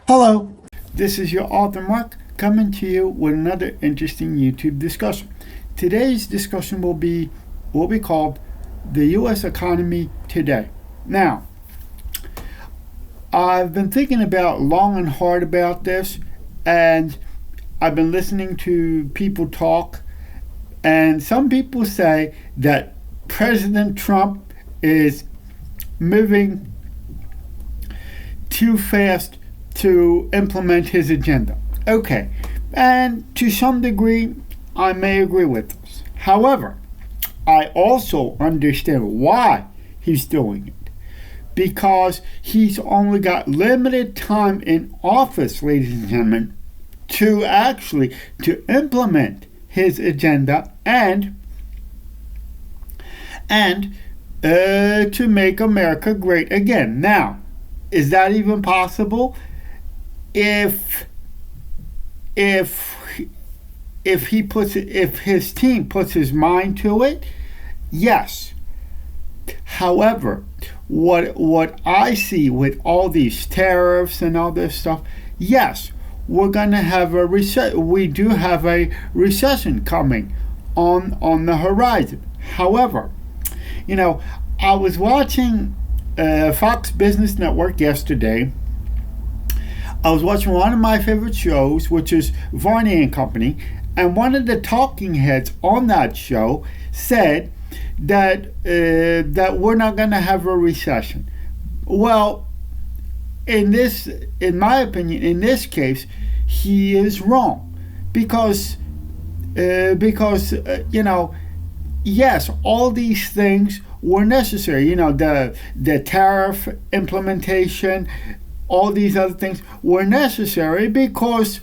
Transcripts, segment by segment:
Hello, this is your author Mark coming to you with another interesting YouTube discussion. Today's discussion will be called the U.S. economy today. Now, I've been thinking about long and hard about this, and I've been listening to people talk, and some people say that President Trump is moving too fast to implement his agenda. Okay, and to some degree, I may agree with this. However, I also understand why he's doing it. Because he's only got limited time in office, ladies and gentlemen, to implement his agenda and to make America great again. Now, is that even possible? If his team puts his mind to it, yes. However, what I see with all these tariffs and all this stuff, yes, we're gonna have we do have a recession coming on the horizon. However, I was watching Fox Business Network yesterday. I was watching one of my favorite shows, which is Varney and Company, and one of the talking heads on that show said that we're not going to have a recession. Well, in my opinion, in this case, he is wrong because yes, all these things were necessary. The tariff implementation, all these other things were necessary because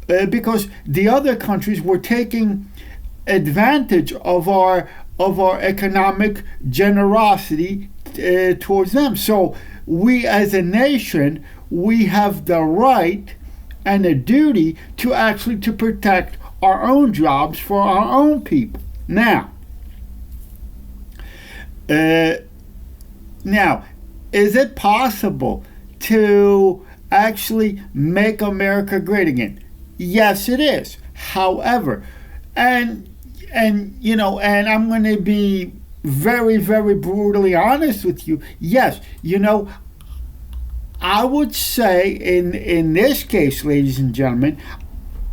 the other countries were taking advantage of our economic generosity towards them. So we as a nation, we have the right and a duty to protect our own jobs for our own people. Now, is it possible to actually make America great again? Yes, it is. However, and I'm going to be very, very brutally honest with you. Yes, I would say in this case, ladies and gentlemen,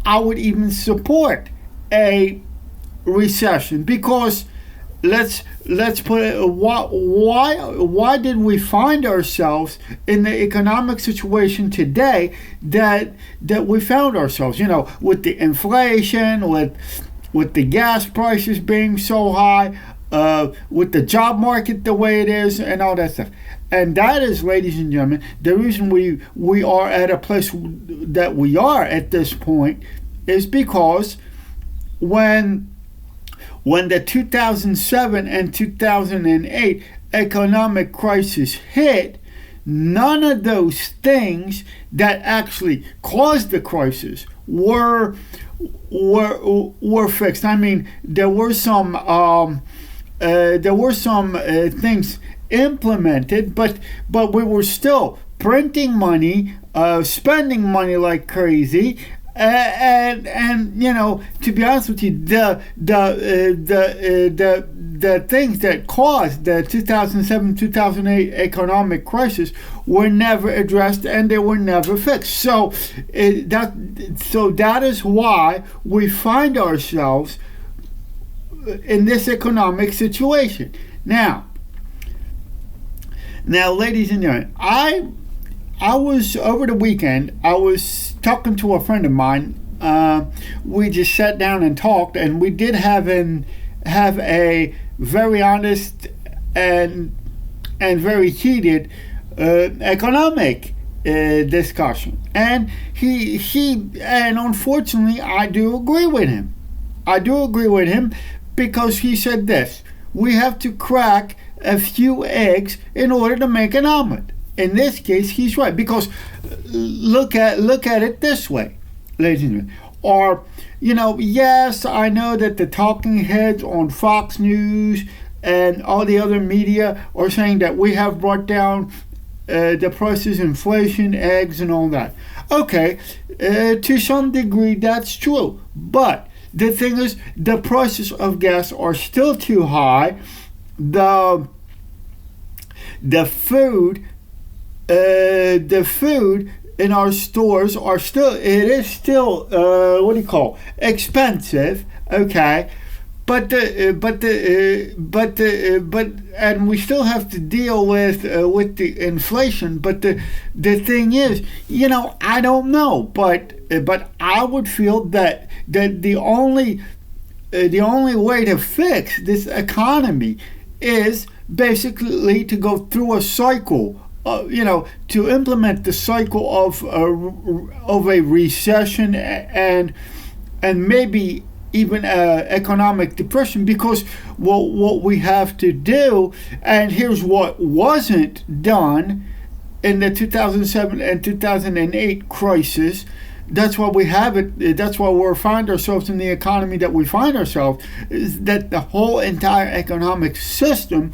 I would even support a recession because let's put it, why did we find ourselves in the economic situation today that we found ourselves, with the inflation, with the gas prices being so high, with the job market the way it is, and all that stuff. And that is, ladies and gentlemen, the reason we are at a place that we are at this point is because when the 2007 and 2008 economic crisis hit, none of those things that actually caused the crisis were fixed. I mean, there were some things implemented, but we were still printing money, spending money like crazy. And to be honest with you, the things that caused the 2007-2008 economic crisis were never addressed and they were never fixed. So that is why we find ourselves in this economic situation. Now, ladies and gentlemen, I was over the weekend. I was talking to a friend of mine. We just sat down and talked, and we did have a very honest and very heated economic discussion. And and unfortunately, I do agree with him. Because he said this: we have to crack a few eggs in order to make an omelet. In this case, he's right, because look at it this way, ladies and gentlemen. Or, yes, I know that the talking heads on Fox News and all the other media are saying that we have brought down the prices, inflation, eggs, and all that. Okay, to some degree that's true, but the thing is, the prices of gas are still too high. The food, the food in our stores are still, it is still what do you call, expensive. Okay, but and we still have to deal with the inflation. But the thing is, I don't know, but I would feel that the only way to fix this economy is basically to go through a cycle, to implement the cycle of a recession and maybe even economic depression. Because what we have to do, and here's what wasn't done in the 2007 and 2008 crisis. That's why we have it. That's why we find ourselves in the economy that we find ourselves, is that the whole entire economic system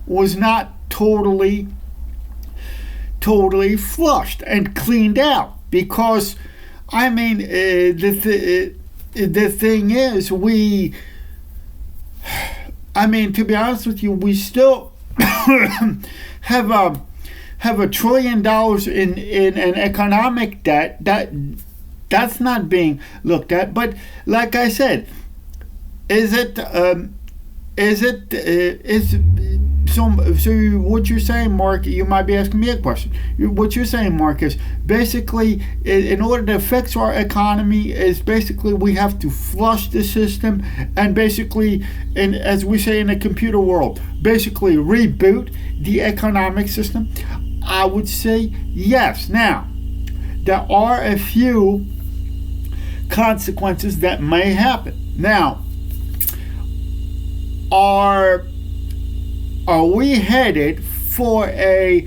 was not totally flushed and cleaned out. Because, I mean, the thing is, to be honest with you, we still have $1 trillion in an economic debt that's not being looked at. But like I said, so what you're saying, Mark, you might be asking me a question. What you're saying, Mark, is basically, in order to fix our economy, is basically we have to flush the system and basically, as we say in the computer world, basically reboot the economic system. I would say yes. Now, there are a few consequences that may happen. Now, are we headed for a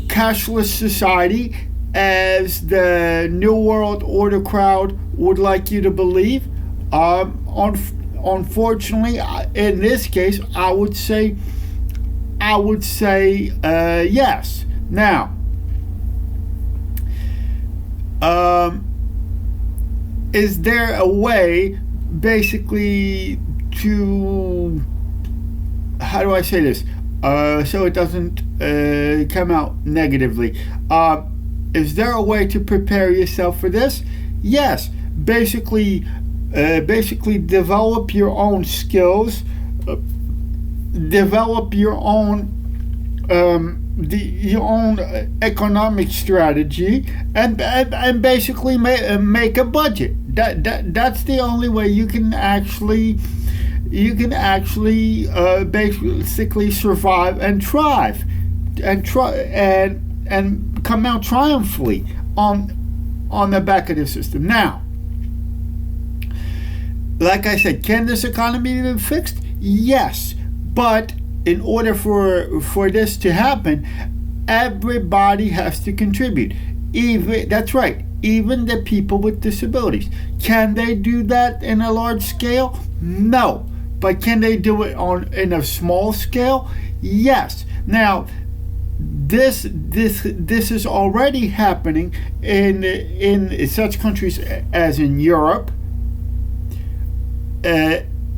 cashless society, as the New World Order crowd would like you to believe? Unfortunately, in this case, I would say yes. Now, is there a way, basically, to, how do I say this, so it doesn't come out negatively? Is there a way to prepare yourself for this? Yes. Basically develop your own skills, develop your own your own economic strategy, and basically make a budget. That's the only way you can actually basically survive and thrive and come out triumphantly on the back of the system. Now, like I said, can this economy be fixed? Yes, but in order for this to happen, everybody has to contribute. That's right, even the people with disabilities. Can they do that in a large scale? No. But can they do it in a small scale? Yes. Now, this is already happening in such countries as in Europe.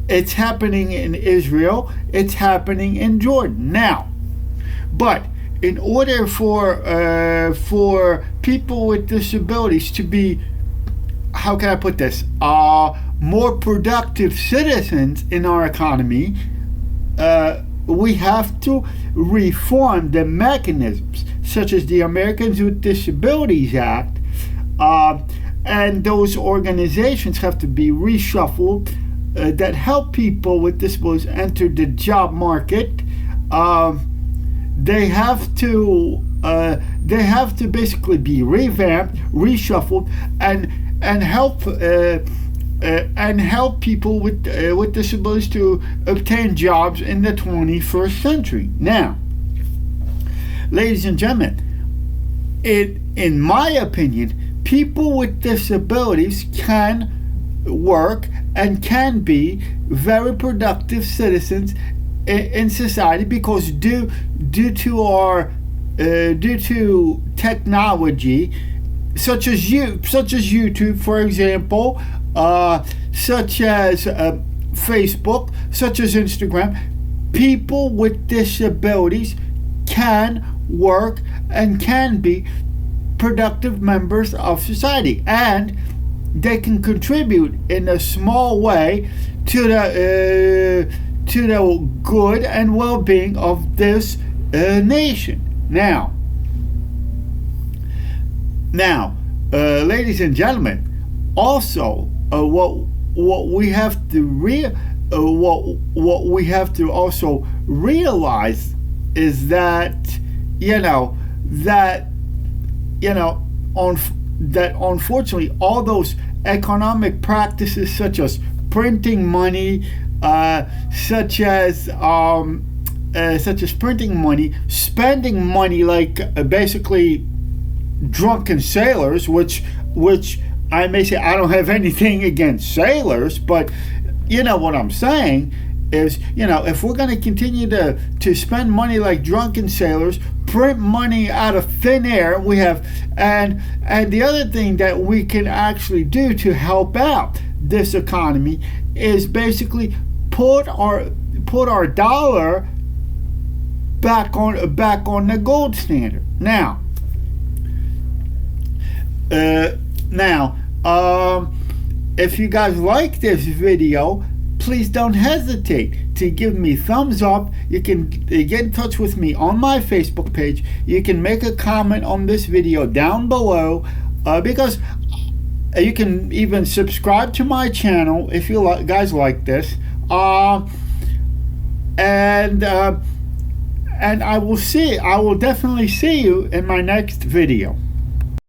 It's happening in Israel. It's happening in Jordan now. But in order for people with disabilities to be, how can I put this, more productive citizens in our economy, we have to reform the mechanisms, such as the Americans with Disabilities Act, and those organizations have to be reshuffled that help people with disabilities enter the job market. They have to basically be revamped, reshuffled, and help people with disabilities to obtain jobs in the 21st century. Now, ladies and gentlemen, in my opinion, people with disabilities can work and can be very productive citizens in society, because due to our due to technology, such as YouTube, for example, such as Facebook, such as Instagram, people with disabilities can work and can be productive members of society, and they can contribute in a small way to the good and well-being of this nation. Now, ladies and gentlemen, also what we have to also realize is that unfortunately all those economic practices such as printing money, such as printing money, spending money like basically drunken sailors, which I may say I don't have anything against sailors, but you know what I'm saying is, if we're going to continue to spend money like drunken sailors, print money out of thin air, we have, and the other thing that we can actually do to help out this economy is basically put our dollar back on the gold standard. Now, if you guys like this video, please don't hesitate to give me thumbs up. You can get in touch with me on my Facebook page. You can make a comment on this video down below, because you can even subscribe to my channel if you guys like this. And I will definitely see you in my next video.